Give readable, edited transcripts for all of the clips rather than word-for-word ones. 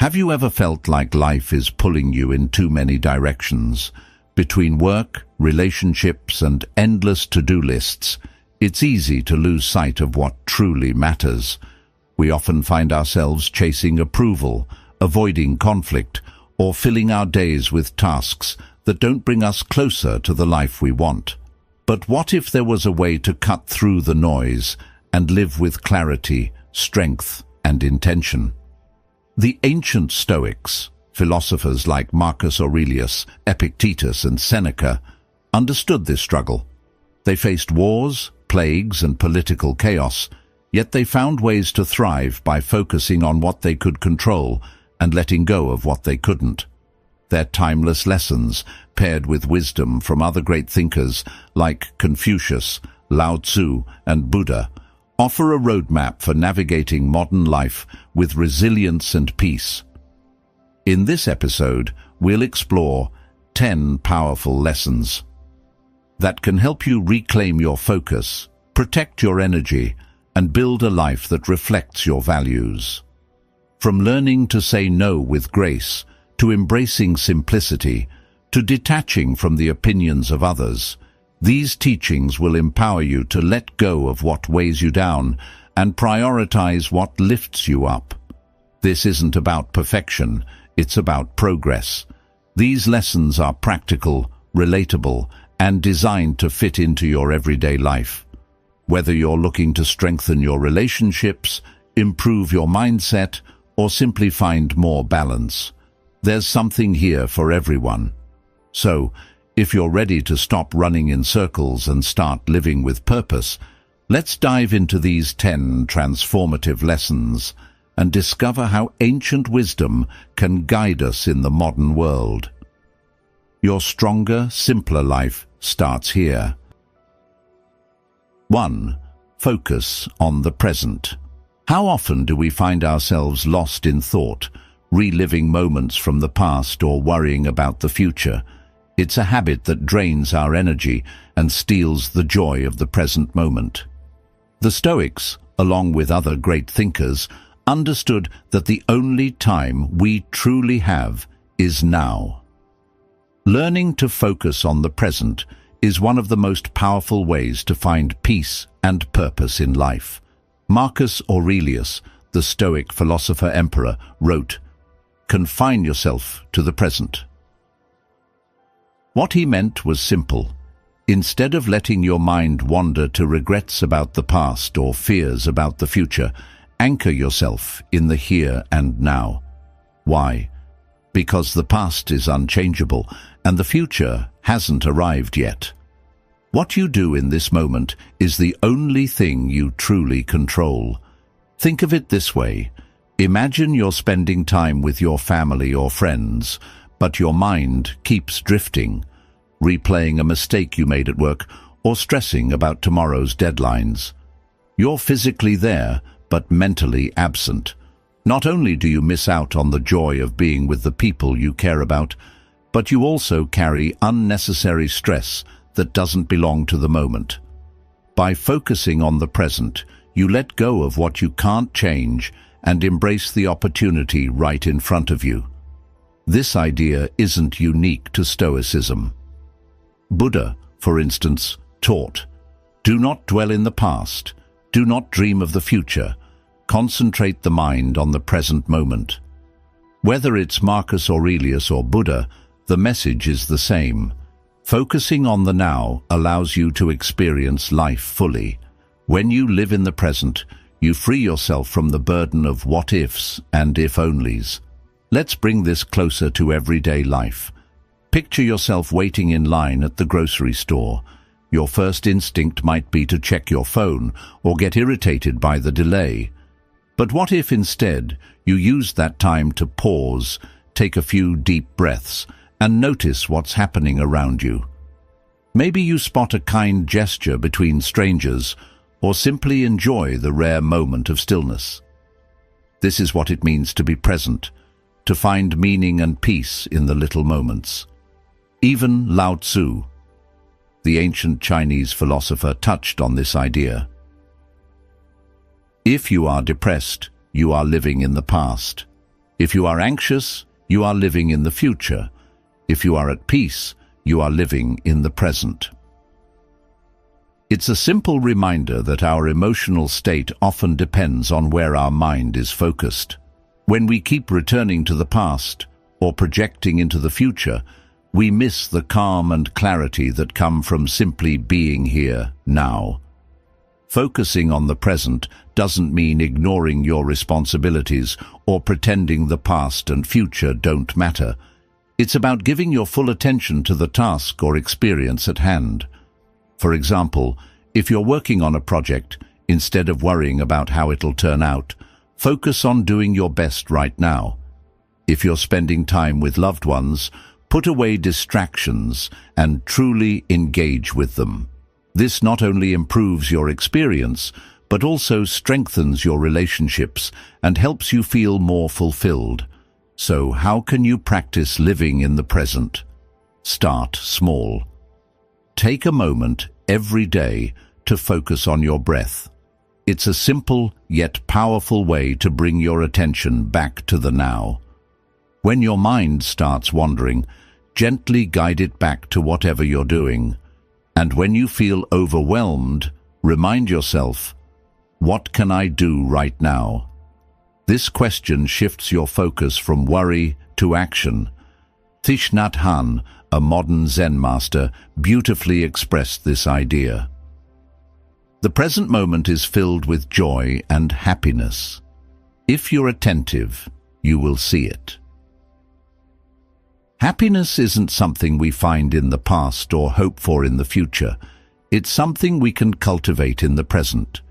Have you ever felt like life is pulling you in too many directions? Between work, relationships, and endless to-do lists, it's easy to lose sight of what truly matters. We often find ourselves chasing approval, avoiding conflict, or filling our days with tasks that don't bring us closer to the life we want. But what if there was a way to cut through the noise and live with clarity, strength, and intention? The ancient Stoics, philosophers like Marcus Aurelius, Epictetus, and Seneca, understood this struggle. They faced wars, plagues, and political chaos, yet they found ways to thrive by focusing on what they could control and letting go of what they couldn't. Their timeless lessons, paired with wisdom from other great thinkers like Confucius, Lao Tzu, and Buddha, offer a roadmap for navigating modern life with resilience and peace. In this episode, we'll explore 10 powerful lessons that can help you reclaim your focus, protect your energy, and build a life that reflects your values. From learning to say no with grace, to embracing simplicity, to detaching from the opinions of others, these teachings will empower you to let go of what weighs you down and prioritize what lifts you up. This isn't about perfection, it's about progress. These lessons are practical, relatable, and designed to fit into your everyday life. Whether you're looking to strengthen your relationships, improve your mindset, or simply find more balance, there's something here for everyone. So, if you're ready to stop running in circles and start living with purpose, let's dive into these 10 transformative lessons and discover how ancient wisdom can guide us in the modern world. Your stronger, simpler life starts here. 1. Focus on the present. How often do we find ourselves lost in thought, reliving moments from the past or worrying about the future? It's a habit that drains our energy and steals the joy of the present moment. The Stoics, along with other great thinkers, understood that the only time we truly have is now. Learning to focus on the present is one of the most powerful ways to find peace and purpose in life. Marcus Aurelius, the Stoic philosopher-emperor, wrote, "Confine yourself to the present." What he meant was simple. Instead of letting your mind wander to regrets about the past or fears about the future, anchor yourself in the here and now. Why? Because the past is unchangeable and the future hasn't arrived yet. What you do in this moment is the only thing you truly control. Think of it this way. Imagine you're spending time with your family or friends, but your mind keeps drifting, replaying a mistake you made at work or stressing about tomorrow's deadlines. You're physically there, but mentally absent. Not only do you miss out on the joy of being with the people you care about, but you also carry unnecessary stress that doesn't belong to the moment. By focusing on the present, you let go of what you can't change and embrace the opportunity right in front of you. This idea isn't unique to Stoicism. Buddha, for instance, taught, "Do not dwell in the past, do not dream of the future, concentrate the mind on the present moment." Whether it's Marcus Aurelius or Buddha, the message is the same. Focusing on the now allows you to experience life fully. When you live in the present, you free yourself from the burden of what-ifs and if-onlys. Let's bring this closer to everyday life. Picture yourself waiting in line at the grocery store. Your first instinct might be to check your phone or get irritated by the delay. But what if instead you use that time to pause, take a few deep breaths, and notice what's happening around you? Maybe you spot a kind gesture between strangers, or simply enjoy the rare moment of stillness. This is what it means to be present, to find meaning and peace in the little moments. Even Lao Tzu, the ancient Chinese philosopher, touched on this idea. If you are depressed, you are living in the past. If you are anxious, you are living in the future. If you are at peace, you are living in the present. It's a simple reminder that our emotional state often depends on where our mind is focused. When we keep returning to the past or projecting into the future, we miss the calm and clarity that come from simply being here, now. Focusing on the present doesn't mean ignoring your responsibilities or pretending the past and future don't matter. It's about giving your full attention to the task or experience at hand. For example, if you're working on a project, instead of worrying about how it'll turn out, focus on doing your best right now. If you're spending time with loved ones, put away distractions and truly engage with them. This not only improves your experience, but also strengthens your relationships and helps you feel more fulfilled. So how can you practice living in the present? Start small. Take a moment every day to focus on your breath. It's a simple yet powerful way to bring your attention back to the now. When your mind starts wandering, gently guide it back to whatever you're doing. And when you feel overwhelmed, remind yourself, what can I do right now? This question shifts your focus from worry to action. Thich Nhat Hanh, a modern Zen master, beautifully expressed this idea. The present moment is filled with joy and happiness. If you're attentive, you will see it. Happiness isn't something we find in the past or hope for in the future. It's something we can cultivate in the present.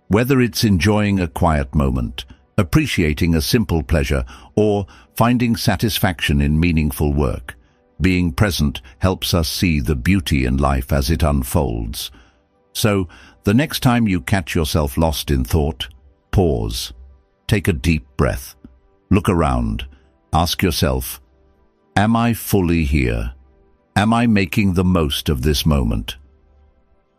Whether it's enjoying a quiet moment, appreciating a simple pleasure, or finding satisfaction in meaningful work, being present helps us see the beauty in life as it unfolds. So, the next time you catch yourself lost in thought, pause. Take a deep breath. Look around. Ask yourself, am I fully here? Am I making the most of this moment?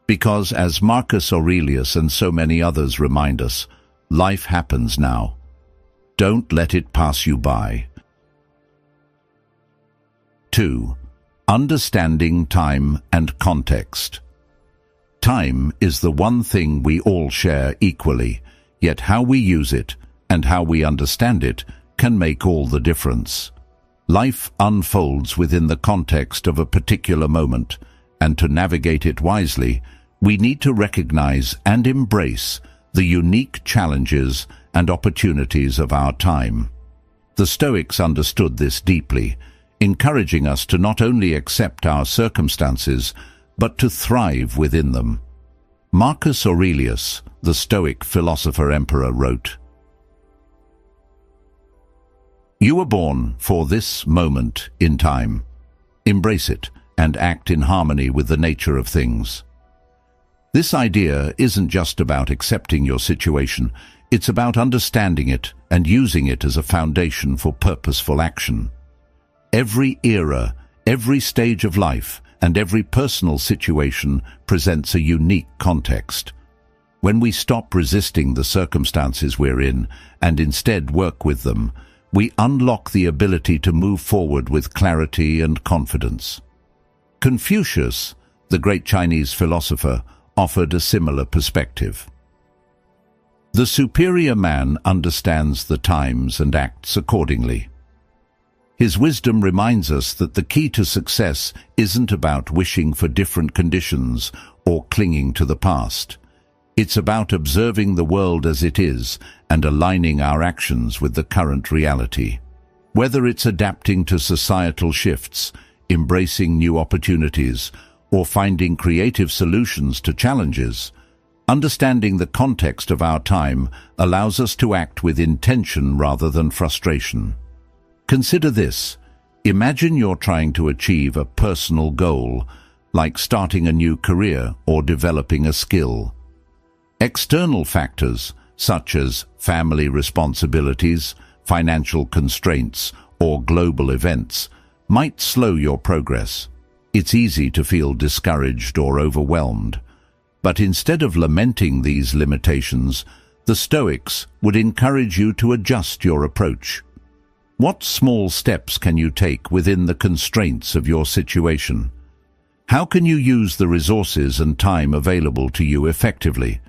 Because as Marcus Aurelius and so many others remind us, life happens now. Don't let it pass you by. 2. Understanding time and context. Time is the one thing we all share equally, yet how we use it and how we understand it can make all the difference. Life unfolds within the context of a particular moment, and to navigate it wisely, we need to recognize and embrace the unique challenges and opportunities of our time. The Stoics understood this deeply, encouraging us to not only accept our circumstances, but to thrive within them. Marcus Aurelius, the Stoic philosopher-emperor, wrote, "You were born for this moment in time. Embrace it and act in harmony with the nature of things." This idea isn't just about accepting your situation, it's about understanding it and using it as a foundation for purposeful action. Every era, every stage of life, and every personal situation presents a unique context. When we stop resisting the circumstances we're in and instead work with them, we unlock the ability to move forward with clarity and confidence. Confucius, the great Chinese philosopher, offered a similar perspective. The superior man understands the times and acts accordingly. His wisdom reminds us that the key to success isn't about wishing for different conditions or clinging to the past. It's about observing the world as it is and aligning our actions with the current reality. Whether it's adapting to societal shifts, embracing new opportunities, or finding creative solutions to challenges, understanding the context of our time allows us to act with intention rather than frustration. Consider this. Imagine you're trying to achieve a personal goal, like starting a new career or developing a skill. External factors, such as family responsibilities, financial constraints, or global events, might slow your progress. It's easy to feel discouraged or overwhelmed. But instead of lamenting these limitations, the Stoics would encourage you to adjust your approach. What small steps can you take within the constraints of your situation? How can you use the resources and time available to you effectively?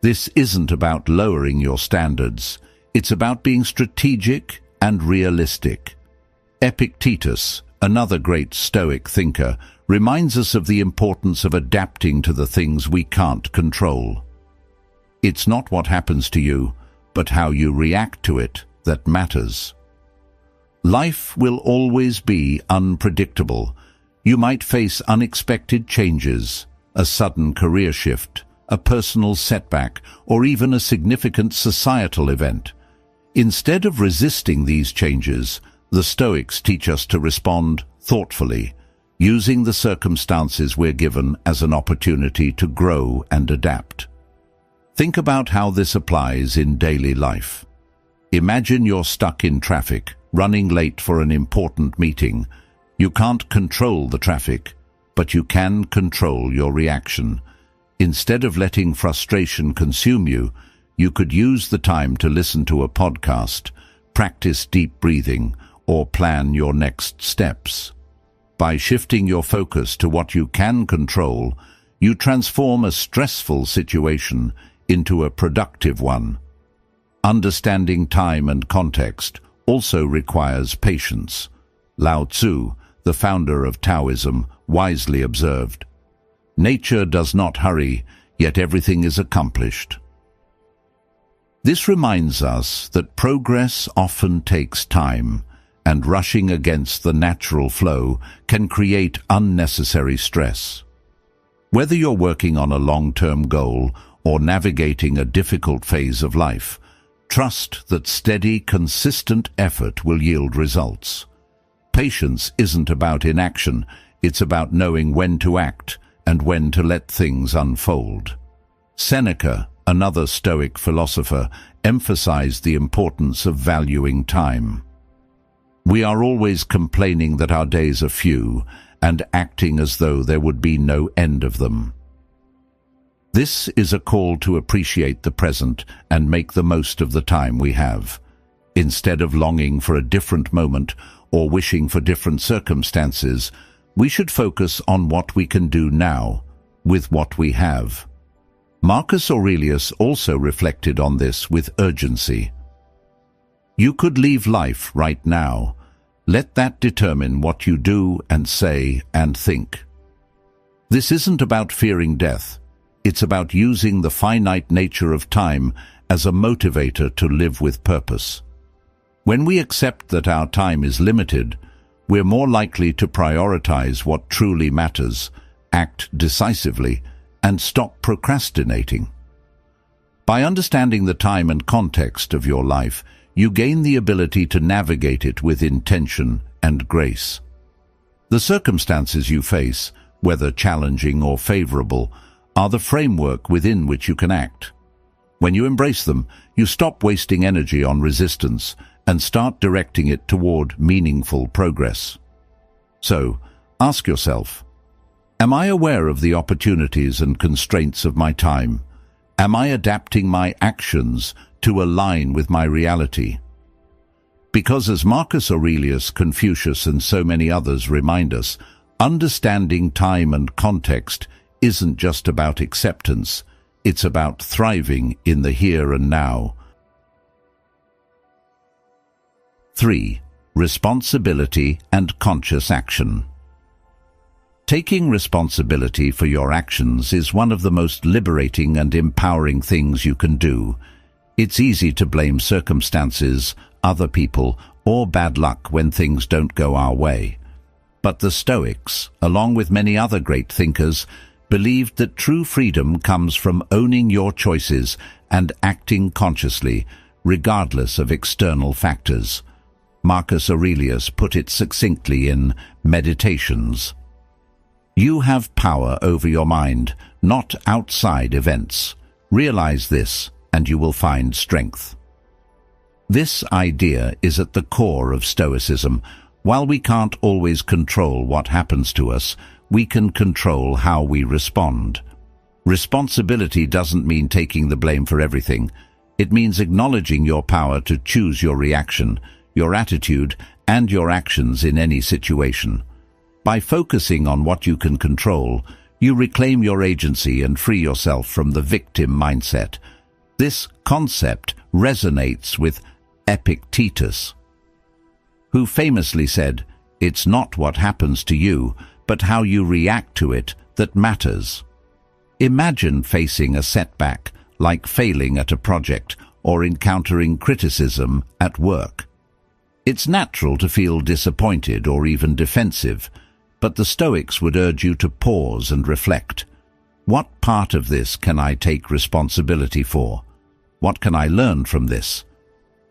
This isn't about lowering your standards. It's about being strategic and realistic. Epictetus, another great Stoic thinker, reminds us of the importance of adapting to the things we can't control. It's not what happens to you, but how you react to it that matters. Life will always be unpredictable. You might face unexpected changes, a sudden career shift, a personal setback, or even a significant societal event. Instead of resisting these changes, the Stoics teach us to respond thoughtfully, using the circumstances we're given as an opportunity to grow and adapt. Think about how this applies in daily life. Imagine you're stuck in traffic, running late for an important meeting. You can't control the traffic, but you can control your reaction. Instead of letting frustration consume you, you could use the time to listen to a podcast, practice deep breathing, or plan your next steps. By shifting your focus to what you can control, you transform a stressful situation into a productive one. Understanding time and context also requires patience. Lao Tzu, the founder of Taoism, wisely observed, "Nature does not hurry, yet everything is accomplished." This reminds us that progress often takes time, and rushing against the natural flow can create unnecessary stress. Whether you're working on a long-term goal or navigating a difficult phase of life, trust that steady, consistent effort will yield results. Patience isn't about inaction, it's about knowing when to act and when to let things unfold. Seneca, another Stoic philosopher, emphasized the importance of valuing time. We are always complaining that our days are few and acting as though there would be no end of them. This is a call to appreciate the present and make the most of the time we have. Instead of longing for a different moment or wishing for different circumstances, we should focus on what we can do now, with what we have. Marcus Aurelius also reflected on this with urgency. You could leave life right now. Let that determine what you do and say and think. This isn't about fearing death. It's about using the finite nature of time as a motivator to live with purpose. When we accept that our time is limited, we're more likely to prioritize what truly matters, act decisively, and stop procrastinating. By understanding the time and context of your life, you gain the ability to navigate it with intention and grace. The circumstances you face, whether challenging or favorable, are the framework within which you can act. When you embrace them, you stop wasting energy on resistance and start directing it toward meaningful progress. So, ask yourself, am I aware of the opportunities and constraints of my time? Am I adapting my actions to align with my reality? Because as Marcus Aurelius, Confucius, and so many others remind us, understanding time and context isn't just about acceptance, it's about thriving in the here and now. 3. Responsibility and conscious action. Taking responsibility for your actions is one of the most liberating and empowering things you can do. It's easy to blame circumstances, other people, or bad luck when things don't go our way. But the Stoics, along with many other great thinkers, believed that true freedom comes from owning your choices and acting consciously, regardless of external factors. Marcus Aurelius put it succinctly in Meditations. You have power over your mind, not outside events. Realize this, and you will find strength. This idea is at the core of Stoicism. While we can't always control what happens to us, we can control how we respond. Responsibility doesn't mean taking the blame for everything. It means acknowledging your power to choose your reaction, your attitude, and your actions in any situation. By focusing on what you can control, you reclaim your agency and free yourself from the victim mindset. This concept resonates with Epictetus, who famously said, "It's not what happens to you, but how you react to it that matters." Imagine facing a setback, like failing at a project or encountering criticism at work. It's natural to feel disappointed or even defensive, but the Stoics would urge you to pause and reflect. What part of this can I take responsibility for? What can I learn from this?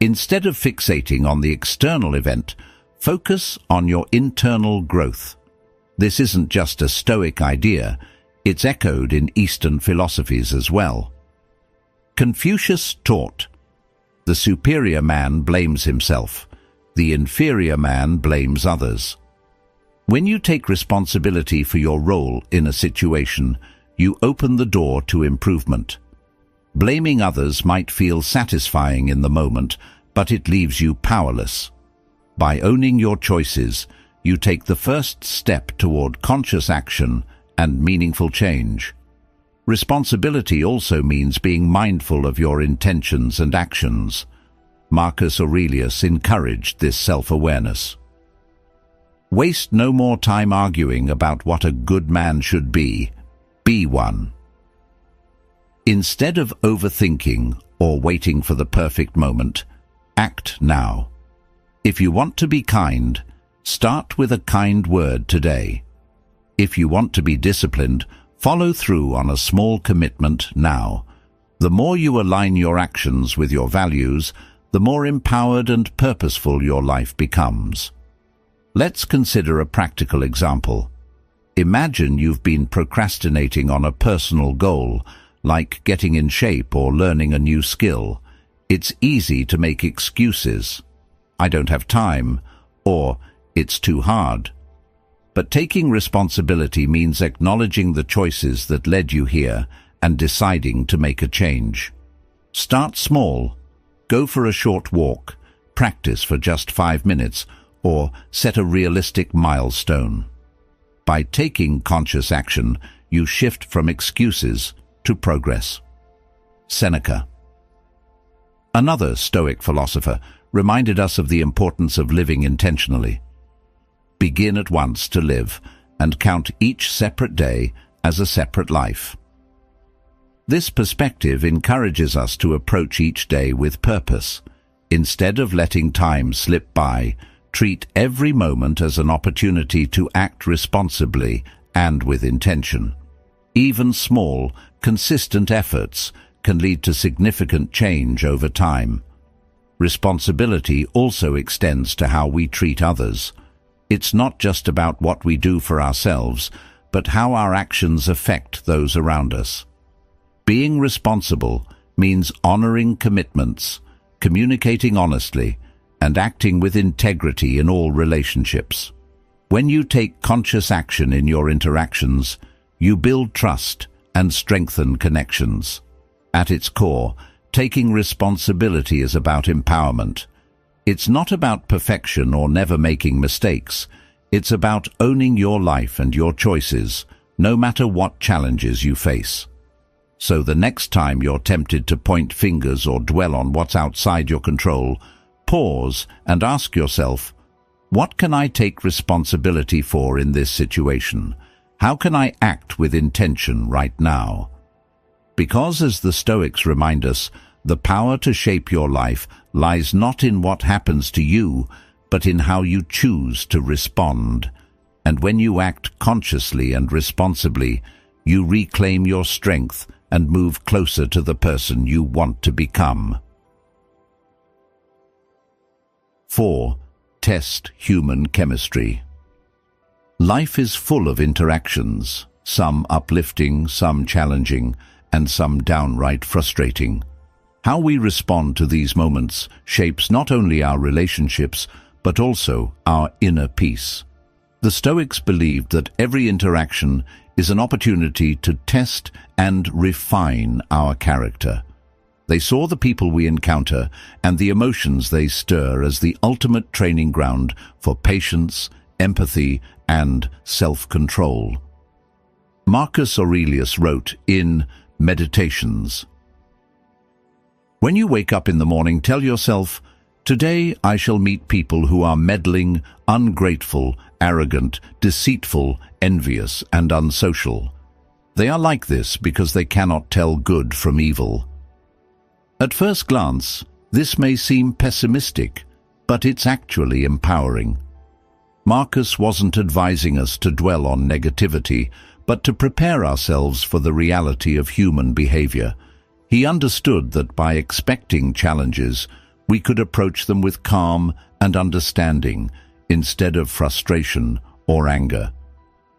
Instead of fixating on the external event, focus on your internal growth. This isn't just a Stoic idea, it's echoed in Eastern philosophies as well. Confucius taught, "The superior man blames himself, the inferior man blames others." When you take responsibility for your role in a situation, you open the door to improvement. Blaming others might feel satisfying in the moment, but it leaves you powerless. By owning your choices, you take the first step toward conscious action and meaningful change. Responsibility also means being mindful of your intentions and actions. Marcus Aurelius encouraged this self-awareness. Waste no more time arguing about what a good man should be. Be one. Instead of overthinking or waiting for the perfect moment, act now. If you want to be kind, start with a kind word today. If you want to be disciplined, follow through on a small commitment now. The more you align your actions with your values, the more empowered and purposeful your life becomes. Let's consider a practical example. Imagine you've been procrastinating on a personal goal, like getting in shape or learning a new skill. It's easy to make excuses. "I don't have time," or "It's too hard." But taking responsibility means acknowledging the choices that led you here and deciding to make a change. Start small. Go for a short walk, practice for just 5 minutes, or set a realistic milestone. By taking conscious action, you shift from excuses to progress. Seneca, another Stoic philosopher, reminded us of the importance of living intentionally. Begin at once to live and count each separate day as a separate life. This perspective encourages us to approach each day with purpose. Instead of letting time slip by, treat every moment as an opportunity to act responsibly and with intention. Even small, consistent efforts can lead to significant change over time. Responsibility also extends to how we treat others. It's not just about what we do for ourselves, but how our actions affect those around us. Being responsible means honoring commitments, communicating honestly, and acting with integrity in all relationships. When you take conscious action in your interactions, you build trust and strengthen connections. At its core, taking responsibility is about empowerment. It's not about perfection or never making mistakes. It's about owning your life and your choices, no matter what challenges you face. So the next time you're tempted to point fingers or dwell on what's outside your control, pause and ask yourself, what can I take responsibility for in this situation? How can I act with intention right now? Because, as the Stoics remind us, the power to shape your life lies not in what happens to you, but in how you choose to respond. And when you act consciously and responsibly, you reclaim your strength and move closer to the person you want to become. 4. Test human chemistry. Life is full of interactions, some uplifting, some challenging, and some downright frustrating. How we respond to these moments shapes not only our relationships, but also our inner peace. The Stoics believed that every interaction is an opportunity to test and refine our character. They saw the people we encounter and the emotions they stir as the ultimate training ground for patience, empathy, and self-control. Marcus Aurelius wrote in Meditations, "When you wake up in the morning, tell yourself, 'Today I shall meet people who are meddling, ungrateful, arrogant, deceitful, envious, and unsocial. They are like this because they cannot tell good from evil.'" At first glance, this may seem pessimistic, but it's actually empowering. Marcus wasn't advising us to dwell on negativity, but to prepare ourselves for the reality of human behavior. He understood that by expecting challenges, we could approach them with calm and understanding instead of frustration or anger.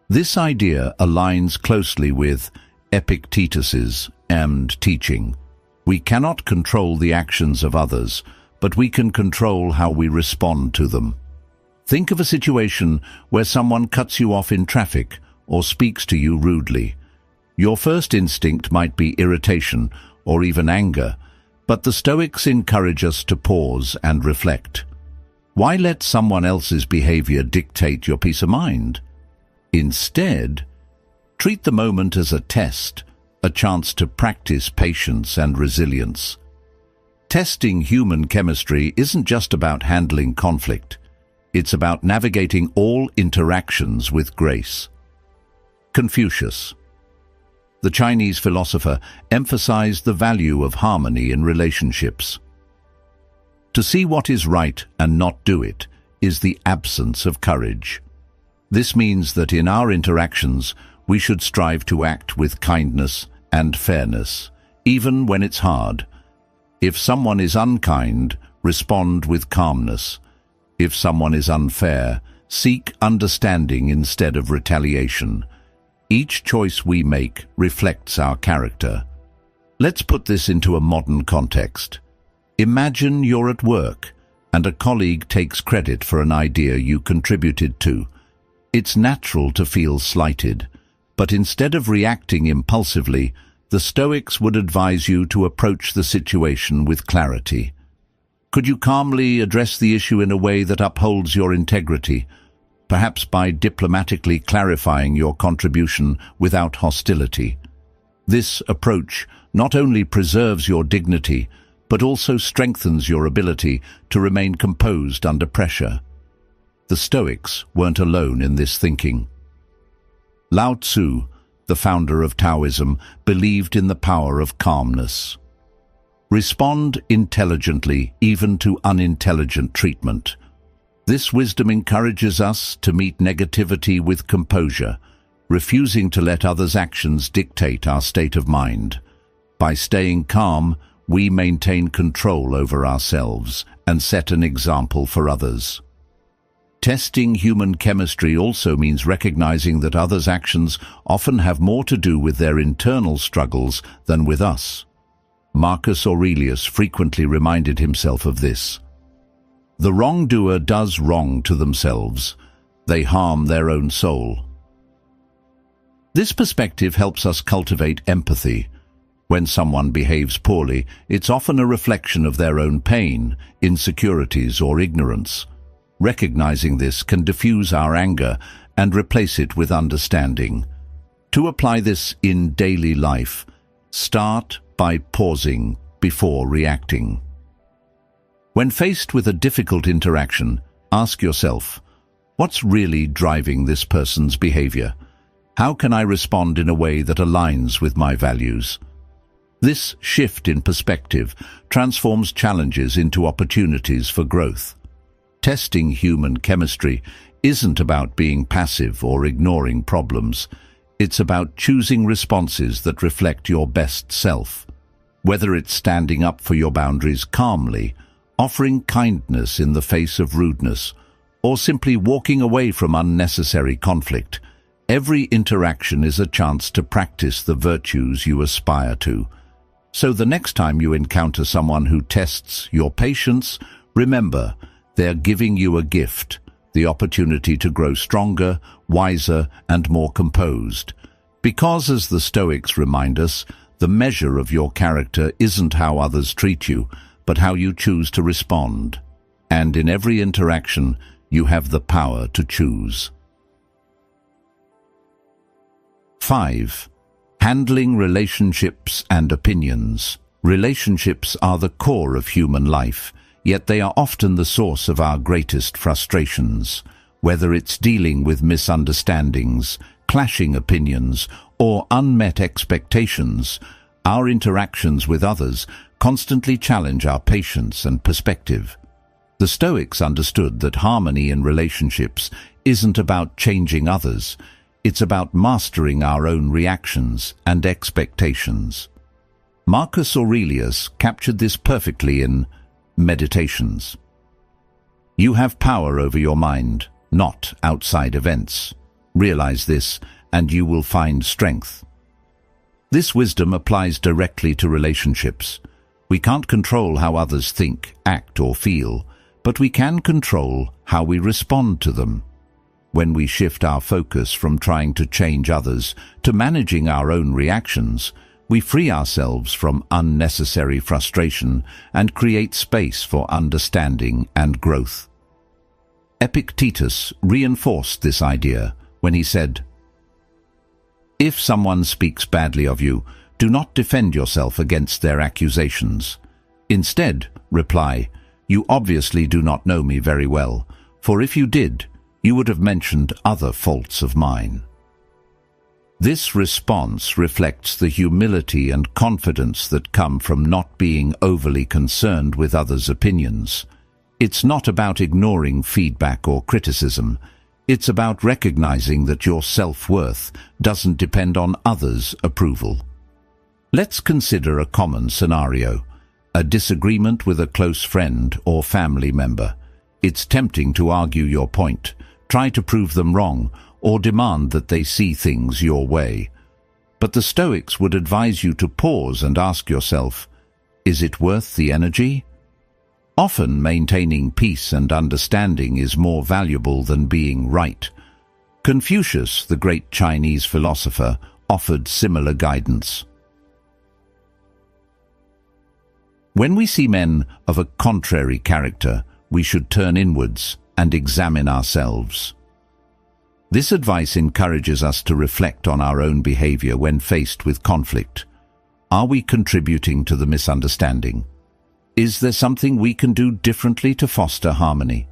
This idea aligns closely with Epictetus's teaching. We cannot control the actions of others, but we can control how we respond to them. Think of a situation where someone cuts you off in traffic or speaks to you rudely. Your first instinct might be irritation or even anger, but the Stoics encourage us to pause and reflect. Why let someone else's behavior dictate your peace of mind? Instead, treat the moment as a test, a chance to practice patience and resilience. Testing human chemistry isn't just about handling conflict. It's about navigating all interactions with grace. Confucius, the Chinese philosopher, emphasized the value of harmony in relationships. To see what is right and not do it is the absence of courage. This means that in our interactions, we should strive to act with kindness and fairness, even when it's hard. If someone is unkind, respond with calmness. If someone is unfair, seek understanding instead of retaliation. Each choice we make reflects our character. Let's put this into a modern context. Imagine you're at work and a colleague takes credit for an idea you contributed to. It's natural to feel slighted, but instead of reacting impulsively, the Stoics would advise you to approach the situation with clarity. Could you calmly address the issue in a way that upholds your integrity, perhaps by diplomatically clarifying your contribution without hostility? This approach not only preserves your dignity, but also strengthens your ability to remain composed under pressure. The Stoics weren't alone in this thinking. Lao Tzu, the founder of Taoism, believed in the power of calmness. Respond intelligently even to unintelligent treatment. This wisdom encourages us to meet negativity with composure, refusing to let others' actions dictate our state of mind. By staying calm, we maintain control over ourselves and set an example for others. Testing human chemistry also means recognizing that others' actions often have more to do with their internal struggles than with us. Marcus Aurelius frequently reminded himself of this. The wrongdoer does wrong to themselves. They harm their own soul. This perspective helps us cultivate empathy. When someone behaves poorly, it's often a reflection of their own pain, insecurities, or ignorance. Recognizing this can diffuse our anger and replace it with understanding. To apply this in daily life, start by pausing before reacting. When faced with a difficult interaction, ask yourself, what's really driving this person's behavior? How can I respond in a way that aligns with my values? This shift in perspective transforms challenges into opportunities for growth. Testing human chemistry isn't about being passive or ignoring problems. It's about choosing responses that reflect your best self. Whether it's standing up for your boundaries calmly, offering kindness in the face of rudeness, or simply walking away from unnecessary conflict, every interaction is a chance to practice the virtues you aspire to. So the next time you encounter someone who tests your patience, remember, they're giving you a gift, the opportunity to grow stronger, wiser, and more composed. Because, as the Stoics remind us, The measure of your character isn't how others treat you, but how you choose to respond. And in every interaction, you have the power to choose. 5. Handling relationships and opinions. Relationships are the core of human life, yet they are often the source of our greatest frustrations. Whether it's dealing with misunderstandings, clashing opinions, or unmet expectations, our interactions with others constantly challenge our patience and perspective. The Stoics understood that harmony in relationships isn't about changing others, it's about mastering our own reactions and expectations. Marcus Aurelius captured this perfectly in Meditations. You have power over your mind, not outside events. Realize this, and you will find strength. This wisdom applies directly to relationships. We can't control how others think, act, or feel, but we can control how we respond to them. When we shift our focus from trying to change others to managing our own reactions, we free ourselves from unnecessary frustration and create space for understanding and growth. Epictetus reinforced this idea when he said, "If someone speaks badly of you, do not defend yourself against their accusations. Instead, reply, 'You obviously do not know me very well, for if you did, you would have mentioned other faults of mine.'" This response reflects the humility and confidence that come from not being overly concerned with others' opinions. It's not about ignoring feedback or criticism. It's about recognizing that your self-worth doesn't depend on others' approval. Let's consider a common scenario: a disagreement with a close friend or family member. It's tempting to argue your point, try to prove them wrong, or demand that they see things your way. But the Stoics would advise you to pause and ask yourself, is it worth the energy? Often maintaining peace and understanding is more valuable than being right. Confucius, the great Chinese philosopher, offered similar guidance. When we see men of a contrary character, we should turn inwards and examine ourselves. This advice encourages us to reflect on our own behavior when faced with conflict. Are we contributing to the misunderstanding? Is there something we can do differently to foster harmony?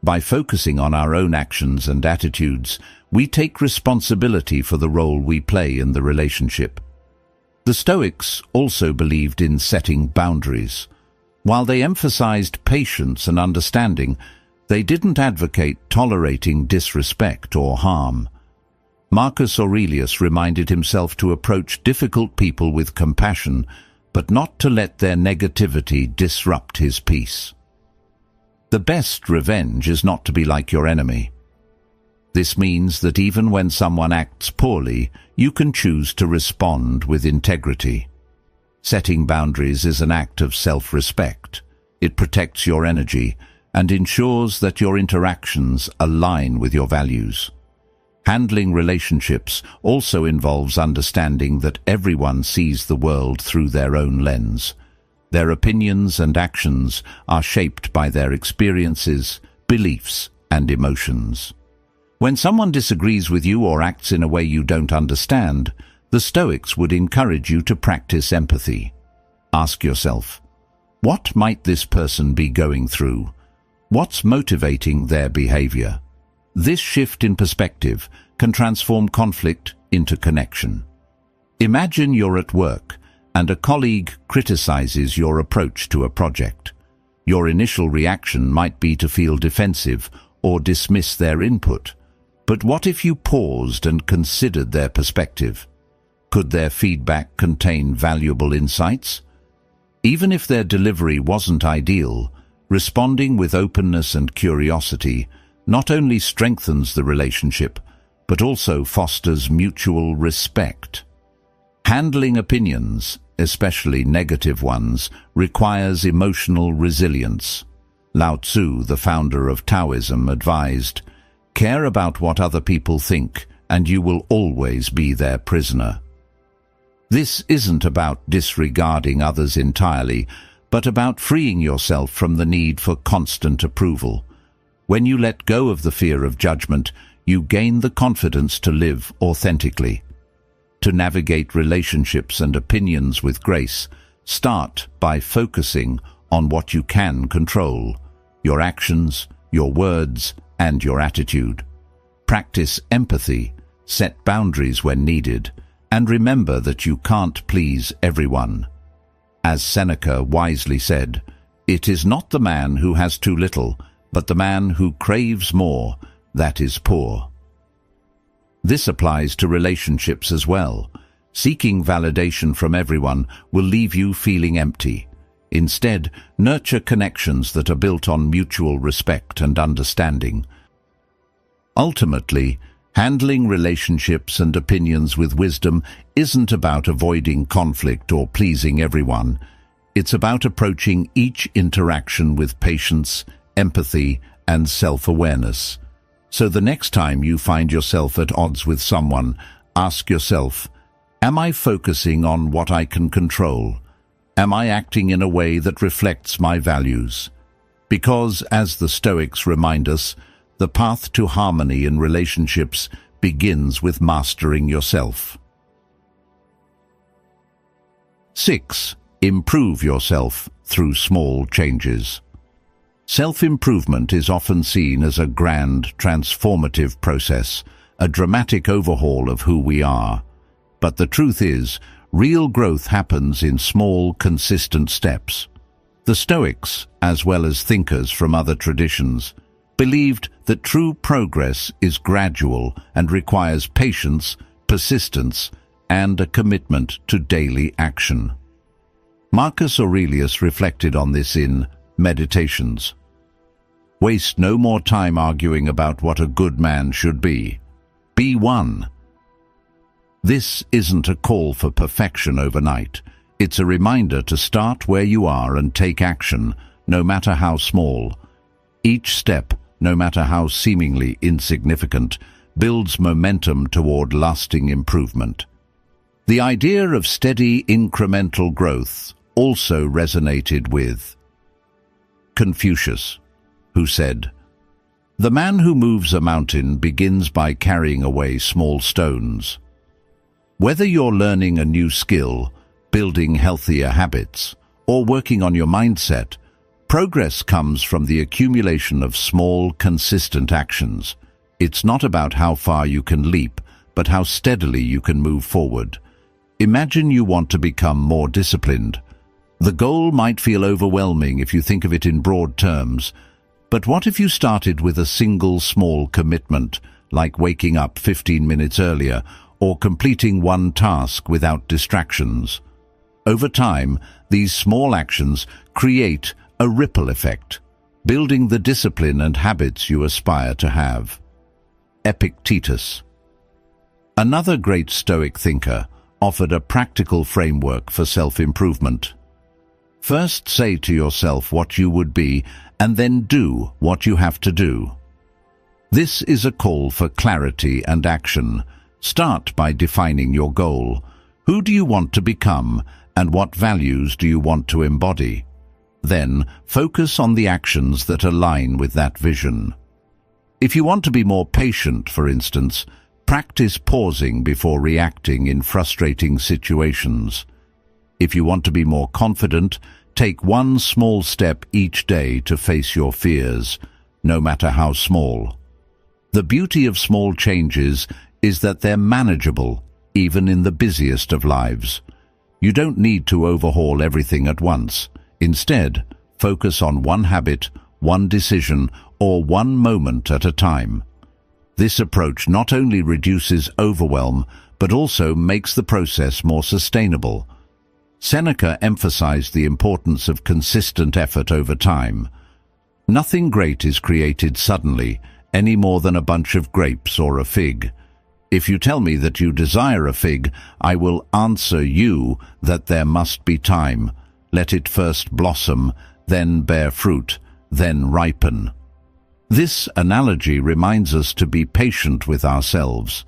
By focusing on our own actions and attitudes, we take responsibility for the role we play in the relationship. The Stoics also believed in setting boundaries. While they emphasized patience and understanding, they didn't advocate tolerating disrespect or harm. Marcus Aurelius reminded himself to approach difficult people with compassion, but not to let their negativity disrupt his peace. The best revenge is not to be like your enemy. This means that even when someone acts poorly, you can choose to respond with integrity. Setting boundaries is an act of self-respect. It protects your energy and ensures that your interactions align with your values. Handling relationships also involves understanding that everyone sees the world through their own lens. Their opinions and actions are shaped by their experiences, beliefs, and emotions. When someone disagrees with you or acts in a way you don't understand, the Stoics would encourage you to practice empathy. Ask yourself, what might this person be going through? What's motivating their behavior? This shift in perspective can transform conflict into connection. Imagine you're at work and a colleague criticizes your approach to a project. Your initial reaction might be to feel defensive or dismiss their input. But what if you paused and considered their perspective? Could their feedback contain valuable insights? Even if their delivery wasn't ideal, responding with openness and curiosity not only strengthens the relationship, but also fosters mutual respect. Handling opinions, especially negative ones, requires emotional resilience. Lao Tzu, the founder of Taoism, advised, "Care about what other people think, and you will always be their prisoner." This isn't about disregarding others entirely, but about freeing yourself from the need for constant approval. When you let go of the fear of judgment, you gain the confidence to live authentically. To navigate relationships and opinions with grace, start by focusing on what you can control: your actions, your words, and your attitude. Practice empathy, set boundaries when needed, and remember that you can't please everyone. As Seneca wisely said, "It is not the man who has too little, but the man who craves more, that is poor." This applies to relationships as well. Seeking validation from everyone will leave you feeling empty. Instead, nurture connections that are built on mutual respect and understanding. Ultimately, handling relationships and opinions with wisdom isn't about avoiding conflict or pleasing everyone. It's about approaching each interaction with patience, empathy, and self-awareness. So the next time you find yourself at odds with someone, ask yourself, am I focusing on what I can control? Am I acting in a way that reflects my values? Because, as the Stoics remind us, the path to harmony in relationships begins with mastering yourself. 6. Improve yourself through small changes. Self-improvement is often seen as a grand, transformative process, a dramatic overhaul of who we are. But the truth is, real growth happens in small, consistent steps. The Stoics, as well as thinkers from other traditions, believed that true progress is gradual and requires patience, persistence, and a commitment to daily action. Marcus Aurelius reflected on this in Meditations. Waste no more time arguing about what a good man should be. Be one. This isn't a call for perfection overnight. It's a reminder to start where you are and take action, no matter how small. Each step, no matter how seemingly insignificant, builds momentum toward lasting improvement. The idea of steady, incremental growth also resonated with Confucius, who said, "The man who moves a mountain begins by carrying away small stones." Whether you're learning a new skill, building healthier habits, or working on your mindset, progress comes from the accumulation of small, consistent actions. It's not about how far you can leap, but how steadily you can move forward. Imagine you want to become more disciplined. The goal might feel overwhelming if you think of it in broad terms, but what if you started with a single small commitment, like waking up 15 minutes earlier or completing one task without distractions? Over time, these small actions create a ripple effect, building the discipline and habits you aspire to have. Epictetus, another great Stoic thinker, offered a practical framework for self-improvement. First, say to yourself what you would be, and then do what you have to do. This is a call for clarity and action. Start by defining your goal. Who do you want to become, and what values do you want to embody? Then, focus on the actions that align with that vision. If you want to be more patient, for instance, practice pausing before reacting in frustrating situations. If you want to be more confident, take one small step each day to face your fears, no matter how small. The beauty of small changes is that they're manageable, even in the busiest of lives. You don't need to overhaul everything at once. Instead, focus on one habit, one decision, or one moment at a time. This approach not only reduces overwhelm, but also makes the process more sustainable. Seneca emphasized the importance of consistent effort over time. Nothing great is created suddenly, any more than a bunch of grapes or a fig. If you tell me that you desire a fig, I will answer you that there must be time. Let it first blossom, then bear fruit, then ripen. This analogy reminds us to be patient with ourselves.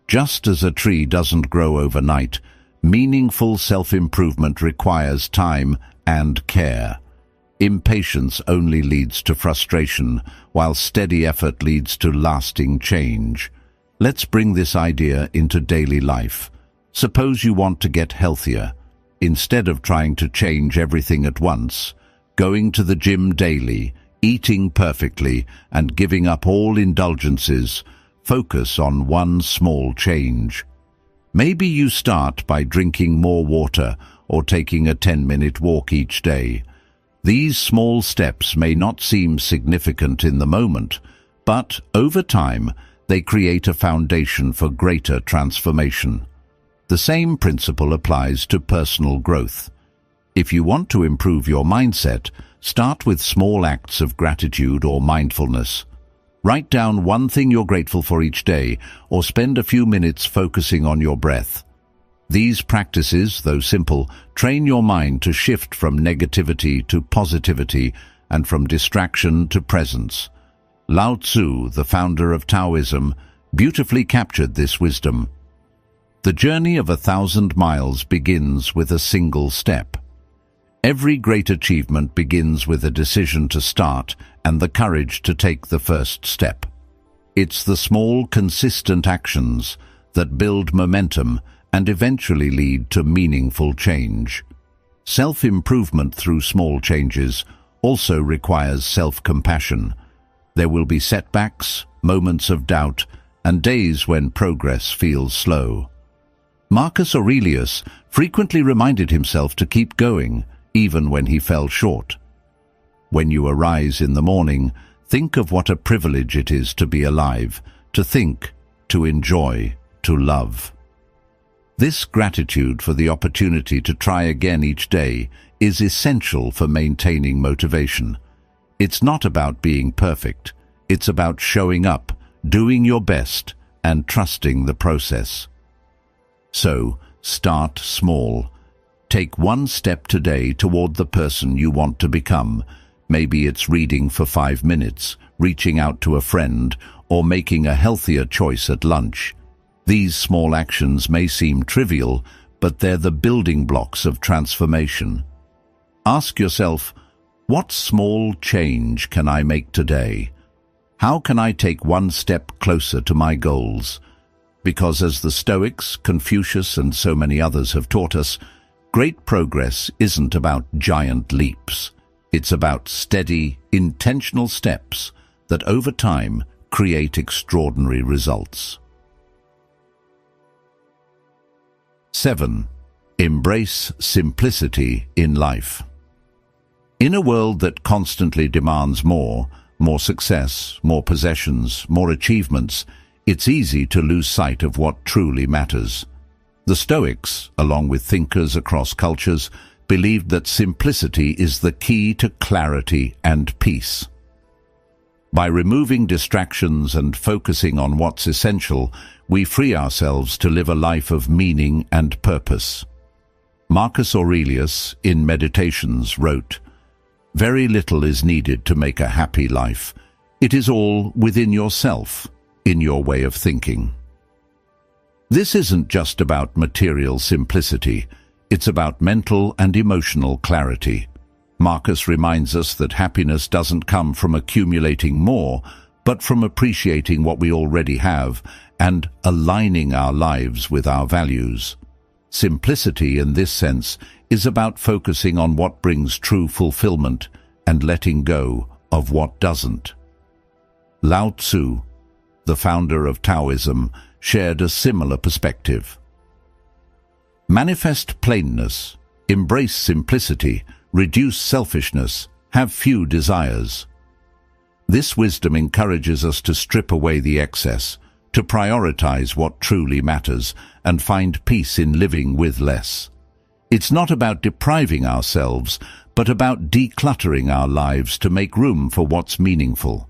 Just as a tree doesn't grow overnight, Meaningful self-improvement requires time and care. Impatience only leads to frustration, while steady effort leads to lasting change. Let's bring this idea into daily life. Suppose you want to get healthier. Instead of trying to change everything at once, going to the gym daily, eating perfectly, and giving up all indulgences, focus on one small change. Maybe you start by drinking more water or taking a 10-minute walk each day. These small steps may not seem significant in the moment, but over time, they create a foundation for greater transformation. The same principle applies to personal growth. If you want to improve your mindset, start with small acts of gratitude or mindfulness. Write down one thing you're grateful for each day, or spend a few minutes focusing on your breath. These practices, though simple, train your mind to shift from negativity to positivity and from distraction to presence. Lao Tzu, the founder of Taoism, beautifully captured this wisdom. The journey of 1,000 miles begins with a single step. Every great achievement begins with a decision to start and the courage to take the first step. It's the small, consistent actions that build momentum and eventually lead to meaningful change. Self-improvement through small changes also requires self-compassion. There will be setbacks, moments of doubt, and days when progress feels slow. Marcus Aurelius frequently reminded himself to keep going, even when he fell short. When you arise in the morning, think of what a privilege it is to be alive, to think, to enjoy, to love. This gratitude for the opportunity to try again each day is essential for maintaining motivation. It's not about being perfect. It's about showing up, doing your best, and trusting the process. So, start small. Take one step today toward the person you want to become. Maybe it's reading for 5 minutes, reaching out to a friend, or making a healthier choice at lunch. These small actions may seem trivial, but they're the building blocks of transformation. Ask yourself, what small change can I make today? How can I take one step closer to my goals? Because as the Stoics, Confucius, and so many others have taught us, great progress isn't about giant leaps. It's about steady, intentional steps that over time create extraordinary results. 7. Embrace simplicity in life. In a world that constantly demands more success, more possessions, more achievements, it's easy to lose sight of what truly matters. The Stoics, along with thinkers across cultures, believed that simplicity is the key to clarity and peace. By removing distractions and focusing on what's essential, we free ourselves to live a life of meaning and purpose. Marcus Aurelius, in Meditations, wrote, "Very little is needed to make a happy life. It is all within yourself, in your way of thinking." This isn't just about material simplicity, it's about mental and emotional clarity. Marcus reminds us that happiness doesn't come from accumulating more, but from appreciating what we already have and aligning our lives with our values. Simplicity, in this sense, is about focusing on what brings true fulfillment and letting go of what doesn't. Lao Tzu, the founder of Taoism, shared a similar perspective. Manifest plainness, embrace simplicity, reduce selfishness, have few desires. This wisdom encourages us to strip away the excess, to prioritize what truly matters, and find peace in living with less. It's not about depriving ourselves, but about decluttering our lives to make room for what's meaningful.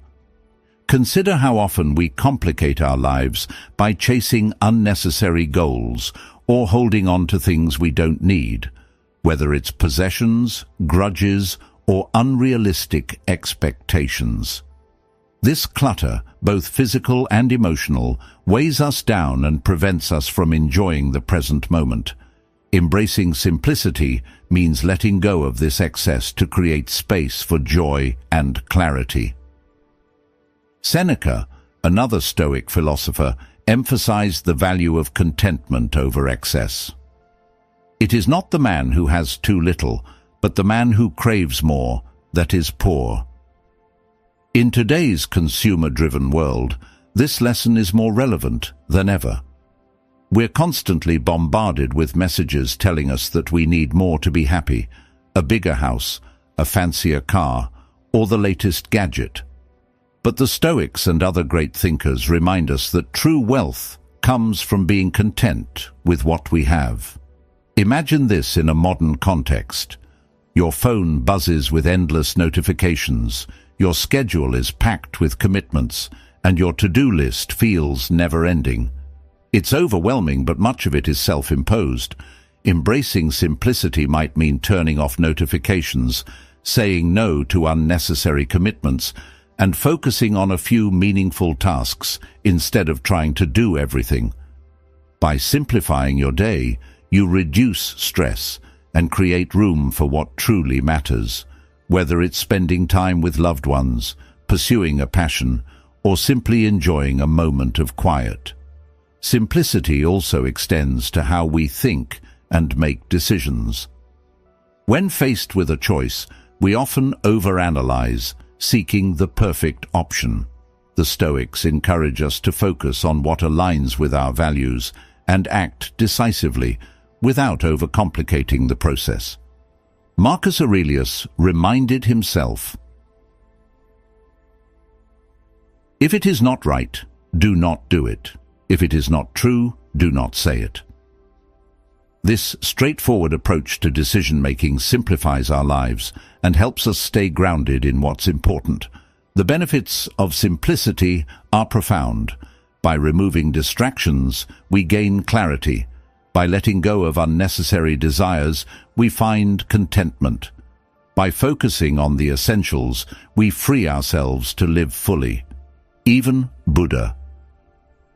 Consider how often we complicate our lives by chasing unnecessary goals or holding on to things we don't need, whether it's possessions, grudges, or unrealistic expectations. This clutter, both physical and emotional, weighs us down and prevents us from enjoying the present moment. Embracing simplicity means letting go of this excess to create space for joy and clarity. Seneca, another Stoic philosopher, emphasized the value of contentment over excess. It is not the man who has too little, but the man who craves more that is poor. In today's consumer-driven world, this lesson is more relevant than ever. We're constantly bombarded with messages telling us that we need more to be happy, a bigger house, a fancier car, or the latest gadget. But the Stoics and other great thinkers remind us that true wealth comes from being content with what we have. Imagine this in a modern context. Your phone buzzes with endless notifications, your schedule is packed with commitments, and your to-do list feels never-ending. It's overwhelming, but much of it is self-imposed. Embracing simplicity might mean turning off notifications, saying no to unnecessary commitments, and focusing on a few meaningful tasks instead of trying to do everything. By simplifying your day, you reduce stress and create room for what truly matters, whether it's spending time with loved ones, pursuing a passion, or simply enjoying a moment of quiet. Simplicity also extends to how we think and make decisions. When faced with a choice, we often overanalyze, seeking the perfect option. The Stoics encourage us to focus on what aligns with our values and act decisively without overcomplicating the process. Marcus Aurelius reminded himself, "If it is not right, do not do it. If it is not true, do not say it." This straightforward approach to decision-making simplifies our lives and helps us stay grounded in what's important. The benefits of simplicity are profound. By removing distractions, we gain clarity. By letting go of unnecessary desires, we find contentment. By focusing on the essentials, we free ourselves to live fully. Even Buddha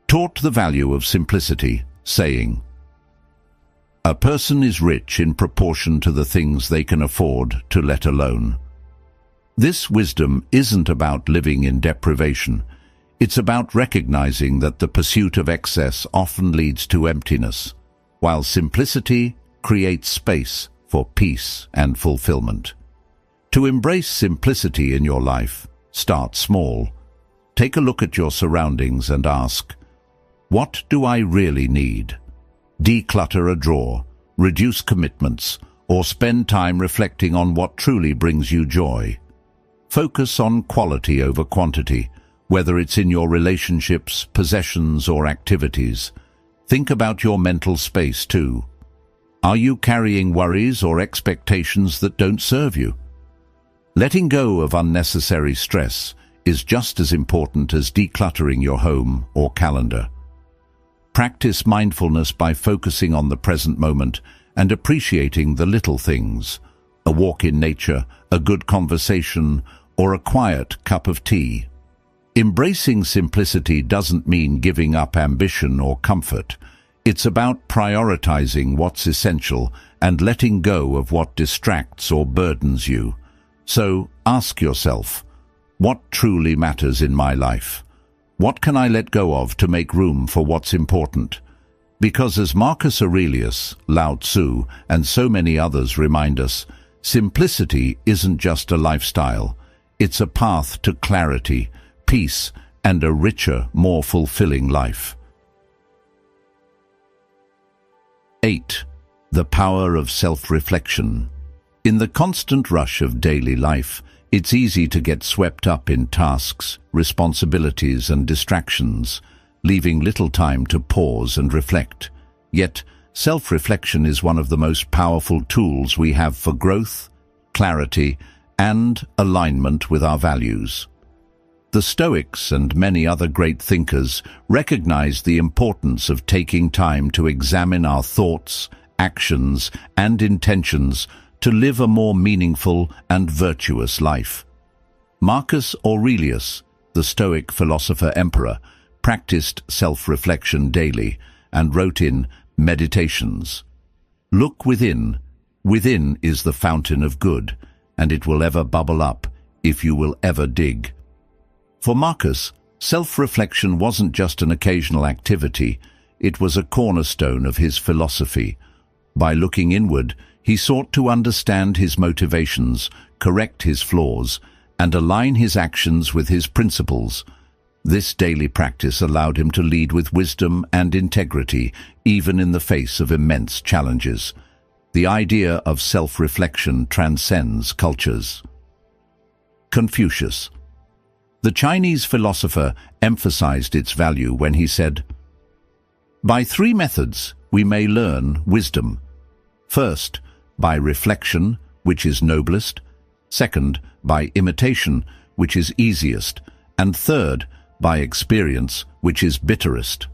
taught the value of simplicity, saying, "A person is rich in proportion to the things they can afford to let alone." This wisdom isn't about living in deprivation. It's about recognizing that the pursuit of excess often leads to emptiness, while simplicity creates space for peace and fulfillment. To embrace simplicity in your life, start small. Take a look at your surroundings and ask, what do I really need? Declutter a drawer, reduce commitments, or spend time reflecting on what truly brings you joy. Focus on quality over quantity, whether it's in your relationships, possessions, or activities. Think about your mental space too. Are you carrying worries or expectations that don't serve you? Letting go of unnecessary stress is just as important as decluttering your home or calendar. Practice mindfulness by focusing on the present moment and appreciating the little things, a walk in nature, a good conversation, or a quiet cup of tea. Embracing simplicity doesn't mean giving up ambition or comfort. It's about prioritizing what's essential and letting go of what distracts or burdens you. So ask yourself, what truly matters in my life? What can I let go of to make room for what's important? Because as Marcus Aurelius, Lao Tzu, and so many others remind us, simplicity isn't just a lifestyle. It's a path to clarity, peace, and a richer, more fulfilling life. 8. The power of self-reflection. In the constant rush of daily life, it's easy to get swept up in tasks, responsibilities, and distractions, leaving little time to pause and reflect. Yet, self-reflection is one of the most powerful tools we have for growth, clarity, and alignment with our values. The Stoics and many other great thinkers recognized the importance of taking time to examine our thoughts, actions, and intentions to live a more meaningful and virtuous life. Marcus Aurelius, the Stoic philosopher-emperor, practiced self-reflection daily and wrote in Meditations. Look within. Within is the fountain of good, and it will ever bubble up if you will ever dig. For Marcus, self-reflection wasn't just an occasional activity, it was a cornerstone of his philosophy. By looking inward, he sought to understand his motivations, correct his flaws, and align his actions with his principles. This daily practice allowed him to lead with wisdom and integrity, even in the face of immense challenges. The idea of self-reflection transcends cultures. Confucius. The Chinese philosopher emphasized its value when he said, "By three methods we may learn wisdom. First, by reflection, which is noblest. Second, by imitation, which is easiest. And third, by experience, which is bitterest."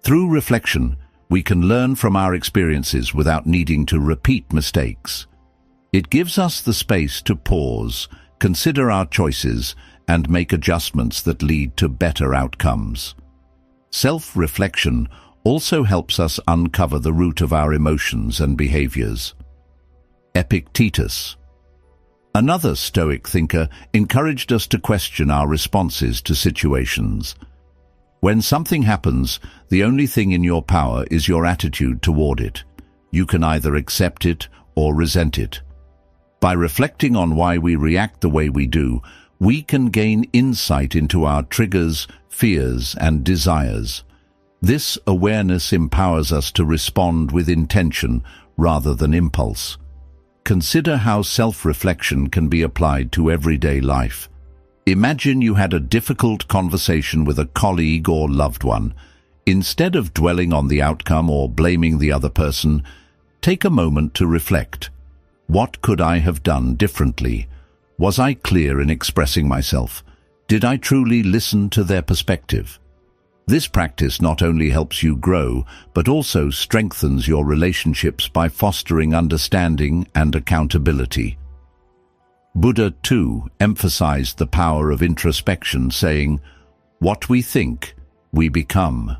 Through reflection, we can learn from our experiences without needing to repeat mistakes. It gives us the space to pause, consider our choices, and make adjustments that lead to better outcomes. Self-reflection also helps us uncover the root of our emotions and behaviors. Epictetus. Another Stoic thinker encouraged us to question our responses to situations. When something happens, the only thing in your power is your attitude toward it. You can either accept it or resent it. By reflecting on why we react the way we do, we can gain insight into our triggers, fears, and desires. This awareness empowers us to respond with intention rather than impulse. Consider how self-reflection can be applied to everyday life. Imagine you had a difficult conversation with a colleague or loved one. Instead of dwelling on the outcome or blaming the other person, take a moment to reflect. What could I have done differently? Was I clear in expressing myself? Did I truly listen to their perspective? This practice not only helps you grow, but also strengthens your relationships by fostering understanding and accountability. Buddha, too, emphasized the power of introspection, saying, "What we think, we become."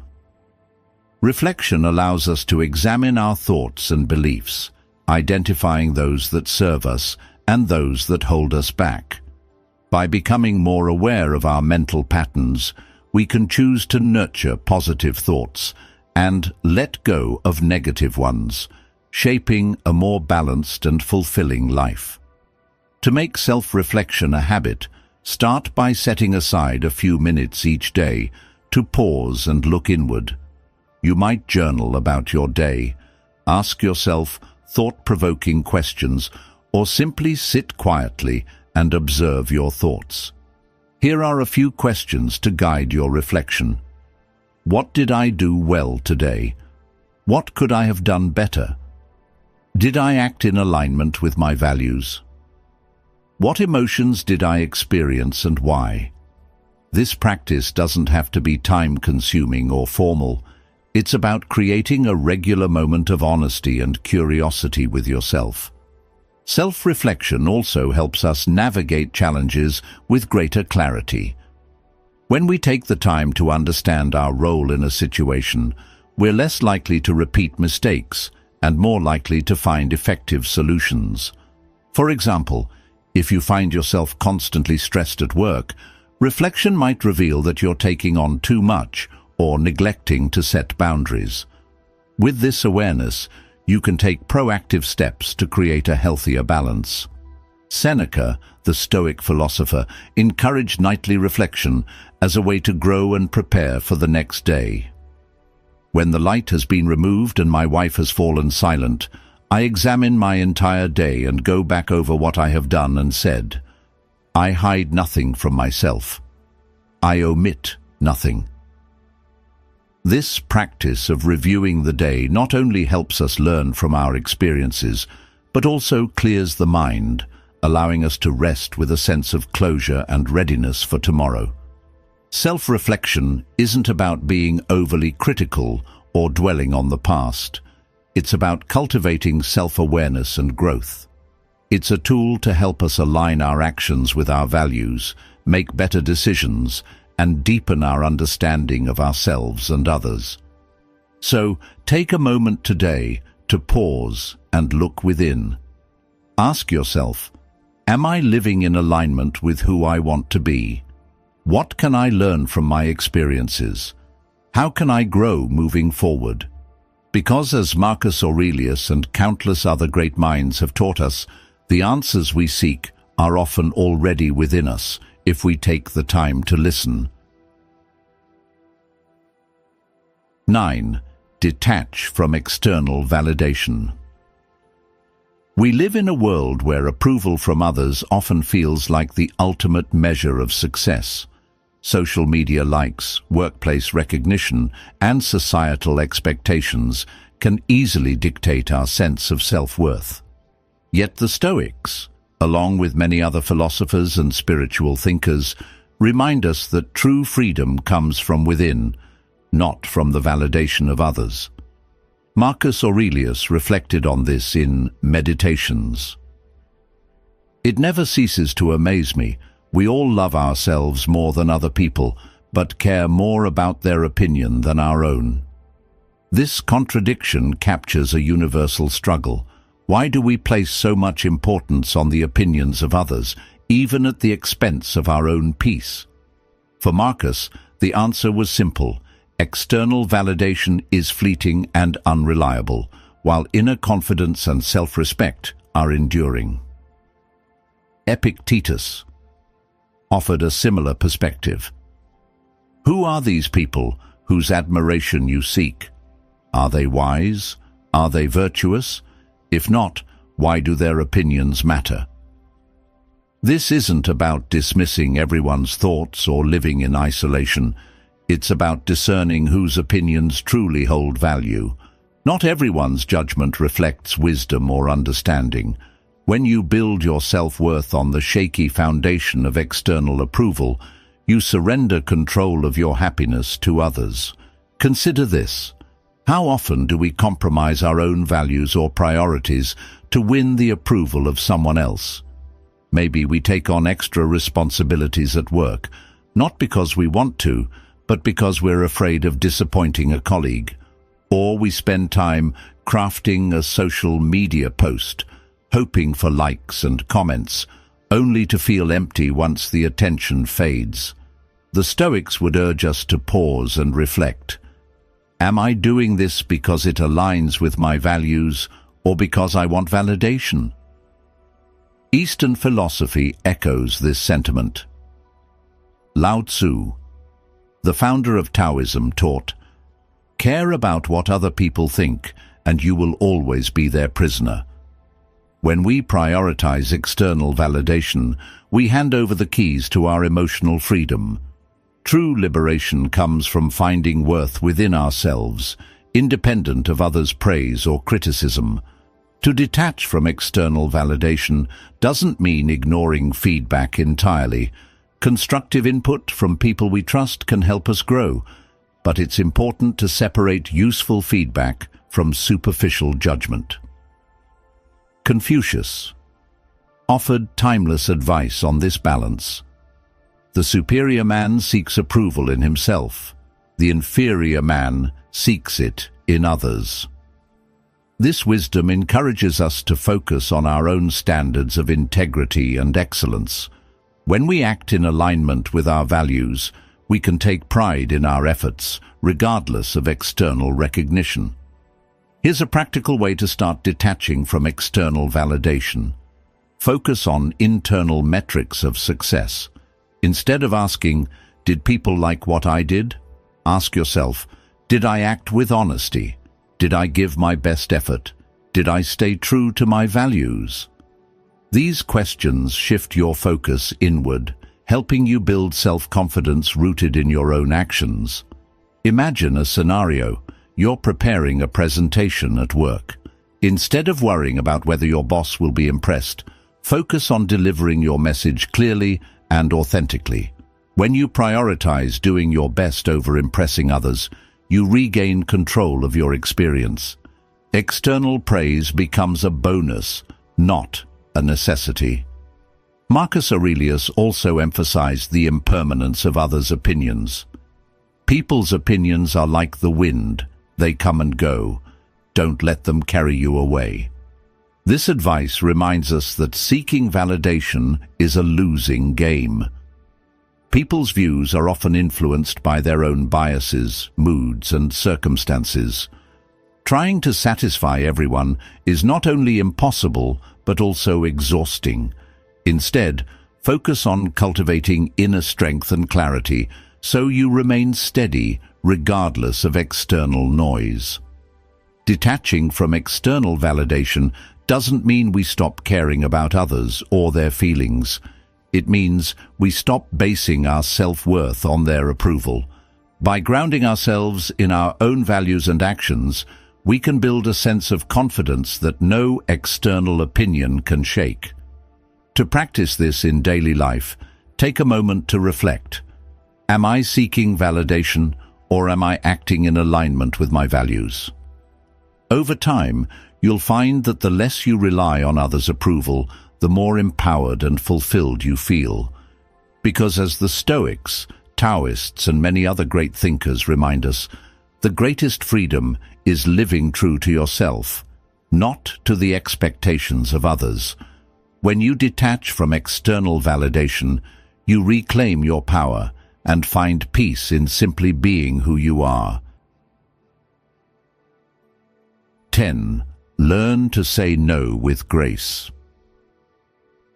Reflection allows us to examine our thoughts and beliefs, identifying those that serve us and those that hold us back. By becoming more aware of our mental patterns, we can choose to nurture positive thoughts and let go of negative ones, shaping a more balanced and fulfilling life. To make self-reflection a habit, start by setting aside a few minutes each day to pause and look inward. You might journal about your day, ask yourself thought-provoking questions, or simply sit quietly and observe your thoughts. Here are a few questions to guide your reflection. What did I do well today? What could I have done better? Did I act in alignment with my values? What emotions did I experience and why? This practice doesn't have to be time-consuming or formal. It's about creating a regular moment of honesty and curiosity with yourself. Self-reflection also helps us navigate challenges with greater clarity. When we take the time to understand our role in a situation, we're less likely to repeat mistakes and more likely to find effective solutions. For example, if you find yourself constantly stressed at work, reflection might reveal that you're taking on too much or neglecting to set boundaries. With this awareness, you can take proactive steps to create a healthier balance. Seneca, the Stoic philosopher, encouraged nightly reflection as a way to grow and prepare for the next day. When the light has been removed and my wife has fallen silent, I examine my entire day and go back over what I have done and said. I hide nothing from myself. I omit nothing. This practice of reviewing the day not only helps us learn from our experiences, but also clears the mind, allowing us to rest with a sense of closure and readiness for tomorrow. Self-reflection isn't about being overly critical or dwelling on the past. It's about cultivating self-awareness and growth. It's a tool to help us align our actions with our values, make better decisions, and deepen our understanding of ourselves and others. So, take a moment today to pause and look within. Ask yourself, am I living in alignment with who I want to be? What can I learn from my experiences? How can I grow moving forward? Because as Marcus Aurelius and countless other great minds have taught us, the answers we seek are often already within us if we take the time to listen. 9. Detach from external validation. We live in a world where approval from others often feels like the ultimate measure of success. Social media likes, workplace recognition, and societal expectations can easily dictate our sense of self-worth. Yet the Stoics, along with many other philosophers and spiritual thinkers, remind us that true freedom comes from within, not from the validation of others. Marcus Aurelius reflected on this in Meditations. It never ceases to amaze me. We all love ourselves more than other people, but care more about their opinion than our own. This contradiction captures a universal struggle. Why do we place so much importance on the opinions of others, even at the expense of our own peace? For Marcus, the answer was simple. External validation is fleeting and unreliable, while inner confidence and self-respect are enduring. Epictetus offered a similar perspective. Who are these people whose admiration you seek? Are they wise? Are they virtuous? If not, why do their opinions matter? This isn't about dismissing everyone's thoughts or living in isolation. It's about discerning whose opinions truly hold value. Not everyone's judgment reflects wisdom or understanding. When you build your self-worth on the shaky foundation of external approval, you surrender control of your happiness to others. Consider this. How often do we compromise our own values or priorities to win the approval of someone else? Maybe we take on extra responsibilities at work, not because we want to, but because we're afraid of disappointing a colleague. Or we spend time crafting a social media post, hoping for likes and comments, only to feel empty once the attention fades. The Stoics would urge us to pause and reflect. Am I doing this because it aligns with my values or because I want validation? Eastern philosophy echoes this sentiment. Lao Tzu, the founder of Taoism, taught, "Care about what other people think, and you will always be their prisoner." When we prioritize external validation, we hand over the keys to our emotional freedom. True liberation comes from finding worth within ourselves, independent of others' praise or criticism. To detach from external validation doesn't mean ignoring feedback entirely. Constructive input from people we trust can help us grow, but it's important to separate useful feedback from superficial judgment. Confucius offered timeless advice on this balance. The superior man seeks approval in himself. The inferior man seeks it in others. This wisdom encourages us to focus on our own standards of integrity and excellence. When we act in alignment with our values, we can take pride in our efforts, regardless of external recognition. Here's a practical way to start detaching from external validation. Focus on internal metrics of success. Instead of asking, "Did people like what I did?" ask yourself, "Did I act with honesty? Did I give my best effort? Did I stay true to my values?" These questions shift your focus inward, helping you build self-confidence rooted in your own actions. Imagine a scenario. You're preparing a presentation at work. Instead of worrying about whether your boss will be impressed, focus on delivering your message clearly and authentically. When you prioritize doing your best over impressing others, you regain control of your experience. External praise becomes a bonus, not a necessity. Marcus Aurelius also emphasized the impermanence of others' opinions. People's opinions are like the wind. They come and go. don't let them carry you away. This advice reminds us that seeking validation is a losing game. People's views are often influenced by their own biases, moods, and circumstances. Trying to satisfy everyone is not only impossible, but also exhausting. Instead, focus on cultivating inner strength and clarity so you remain steady regardless of external noise. Detaching from external validation doesn't mean we stop caring about others or their feelings. It means we stop basing our self-worth on their approval. By grounding ourselves in our own values and actions, we can build a sense of confidence that no external opinion can shake. To practice this in daily life, take a moment to reflect. Am I seeking validation, or am I acting in alignment with my values? Over time, you'll find that the less you rely on others' approval, the more empowered and fulfilled you feel. Because as the Stoics, Taoists, and many other great thinkers remind us, the greatest freedom is living true to yourself, not to the expectations of others. When you detach from external validation, you reclaim your power and find peace in simply being who you are. 10. Learn to say no with grace.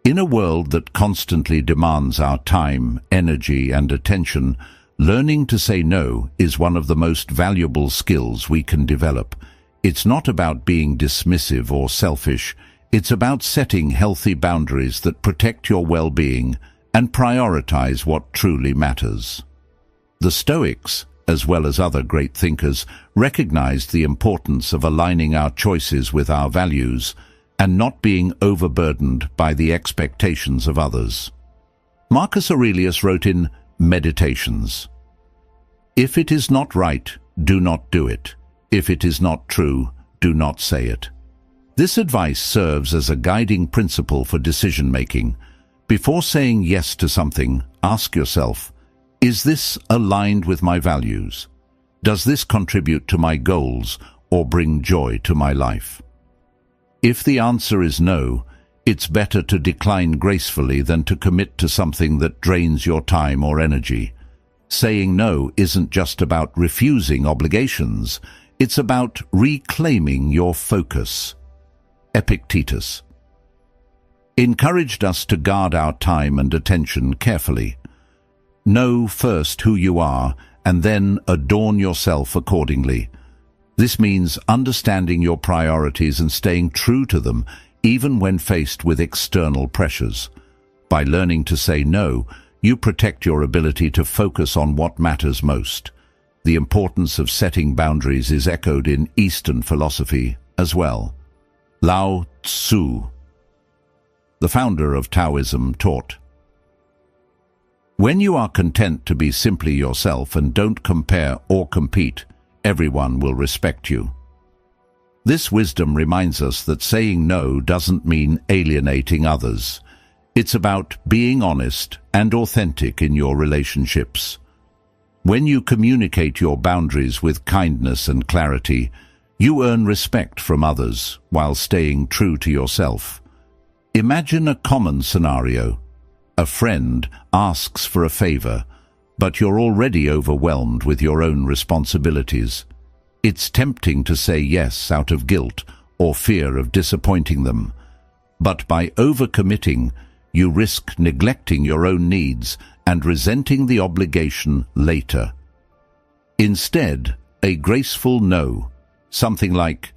In a world that constantly demands our time, energy, and attention, learning to say no is one of the most valuable skills we can develop. It's not about being dismissive or selfish. It's about setting healthy boundaries that protect your well-being and prioritize what truly matters. The Stoics, as well as other great thinkers, recognized the importance of aligning our choices with our values and not being overburdened by the expectations of others. Marcus Aurelius wrote in Meditations, "If it is not right, do not do it. If it is not true, do not say it." This advice serves as a guiding principle for decision-making. Before saying yes to something, ask yourself, is this aligned with my values? Does this contribute to my goals or bring joy to my life? If the answer is no, it's better to decline gracefully than to commit to something that drains your time or energy. Saying no isn't just about refusing obligations, it's about reclaiming your focus. Epictetus encouraged us to guard our time and attention carefully. Know first who you are, and then adorn yourself accordingly. This means understanding your priorities and staying true to them, even when faced with external pressures. By learning to say no, you protect your ability to focus on what matters most. The importance of setting boundaries is echoed in Eastern philosophy as well. Lao Tzu, the founder of Taoism, taught, "When you are content to be simply yourself and don't compare or compete, everyone will respect you." This wisdom reminds us that saying no doesn't mean alienating others. It's about being honest and authentic in your relationships. When you communicate your boundaries with kindness and clarity, you earn respect from others while staying true to yourself. Imagine a common scenario. A friend asks for a favor, but you're already overwhelmed with your own responsibilities. It's tempting to say yes out of guilt or fear of disappointing them. But by overcommitting, you risk neglecting your own needs and resenting the obligation later. Instead, a graceful no, something like,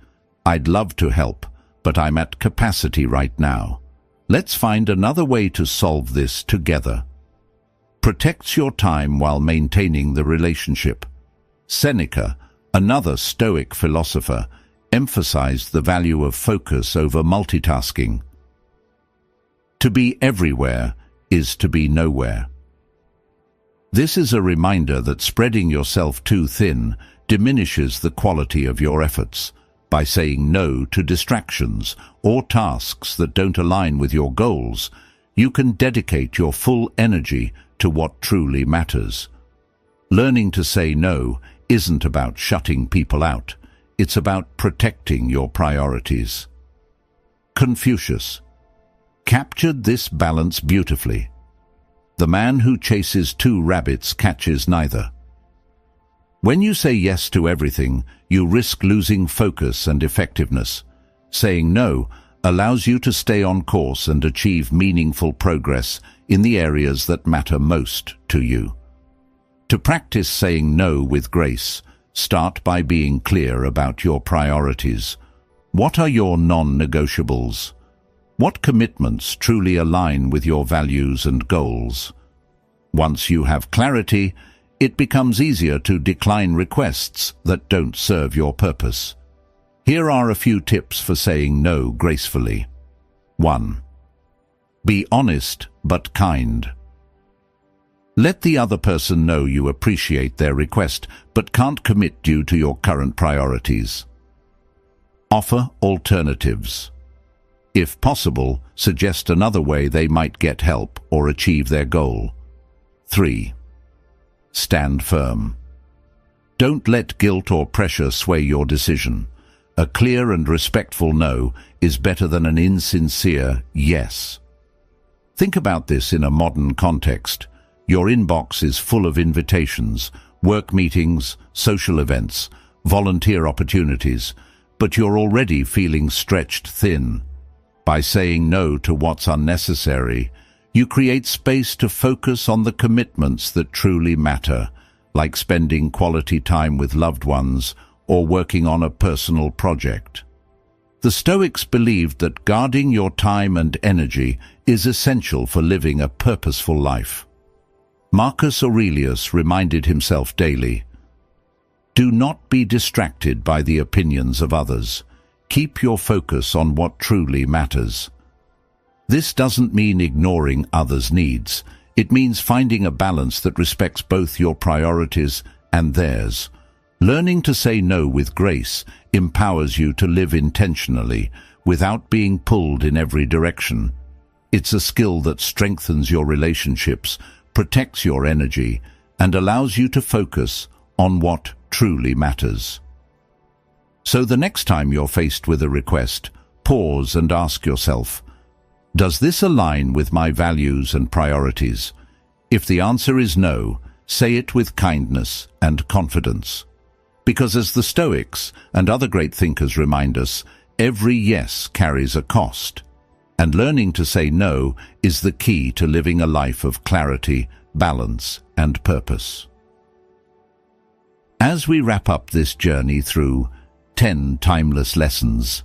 "I'd love to help, but I'm at capacity right now. Let's find another way to solve this together," protects your time while maintaining the relationship. Seneca, another Stoic philosopher, emphasized the value of focus over multitasking. To be everywhere is to be nowhere. This is a reminder that spreading yourself too thin diminishes the quality of your efforts. By saying no to distractions or tasks that don't align with your goals, you can dedicate your full energy to what truly matters. Learning to say no isn't about shutting people out. it's about protecting your priorities. Confucius captured this balance beautifully. The man who chases two rabbits catches neither. When you say yes to everything, you risk losing focus and effectiveness. Saying no allows you to stay on course and achieve meaningful progress in the areas that matter most to you. To practice saying no with grace, start by being clear about your priorities. What are your non-negotiables? What commitments truly align with your values and goals? Once you have clarity, it becomes easier to decline requests that don't serve your purpose. Here are a few tips for saying no gracefully. 1. Be honest but kind. Let the other person know you appreciate their request but can't commit due to your current priorities. Offer alternatives. If possible, suggest another way they might get help or achieve their goal. 3. Stand firm. Don't let guilt or pressure sway your decision. A clear and respectful no is better than an insincere yes. Think about this in a modern context. Your inbox is full of invitations, work meetings, social events, volunteer opportunities, but you're already feeling stretched thin. By saying no to what's unnecessary, you create space to focus on the commitments that truly matter, like spending quality time with loved ones or working on a personal project. The Stoics believed that guarding your time and energy is essential for living a purposeful life. Marcus Aurelius reminded himself daily, "Do not be distracted by the opinions of others. Keep your focus on what truly matters." This doesn't mean ignoring others' needs. It means finding a balance that respects both your priorities and theirs. Learning to say no with grace empowers you to live intentionally without being pulled in every direction. It's a skill that strengthens your relationships, protects your energy, and allows you to focus on what truly matters. So the next time you're faced with a request, pause and ask yourself, does this align with my values and priorities? If the answer is no, say it with kindness and confidence. Because as the Stoics and other great thinkers remind us, every yes carries a cost. And learning to say no is the key to living a life of clarity, balance, and purpose. As we wrap up this journey through 10 timeless lessons,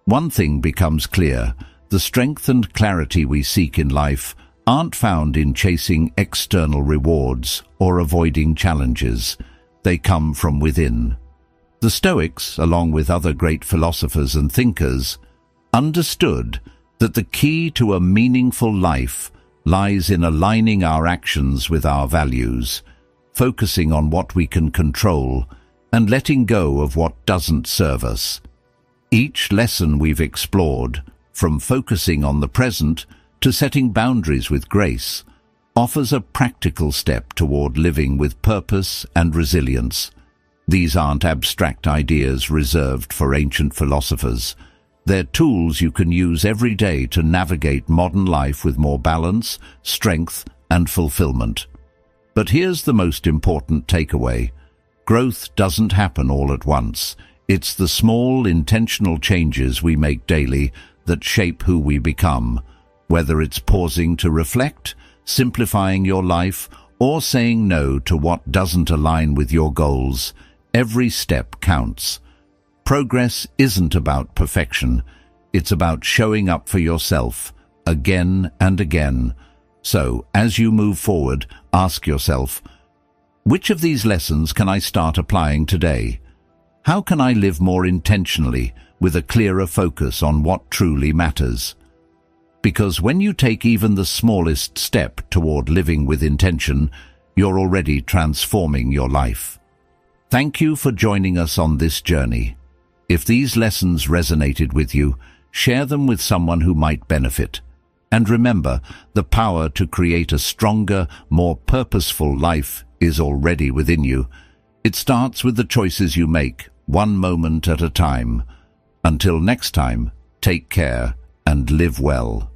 one thing becomes clear: the strength and clarity we seek in life aren't found in chasing external rewards or avoiding challenges. They come from within. The Stoics, along with other great philosophers and thinkers, understood that the key to a meaningful life lies in aligning our actions with our values, focusing on what we can control, and letting go of what doesn't serve us. Each lesson we've explored, from focusing on the present to setting boundaries with grace, offers a practical step toward living with purpose and resilience. These aren't abstract ideas reserved for ancient philosophers. They're tools you can use every day to navigate modern life with more balance, strength, and fulfillment. But here's the most important takeaway. Growth doesn't happen all at once. It's the small, intentional changes we make daily that shape who we become. Whether it's pausing to reflect, simplifying your life, or saying no to what doesn't align with your goals, every step counts. Progress isn't about perfection. It's about showing up for yourself again and again. So, as you move forward, ask yourself, which of these lessons can I start applying today? How can I live more intentionally with a clearer focus on what truly matters? Because when you take even the smallest step toward living with intention, you're already transforming your life. Thank you for joining us on this journey. If these lessons resonated with you, share them with someone who might benefit. And remember, the power to create a stronger, more purposeful life is already within you. It starts with the choices you make, one moment at a time. Until next time, take care and live well.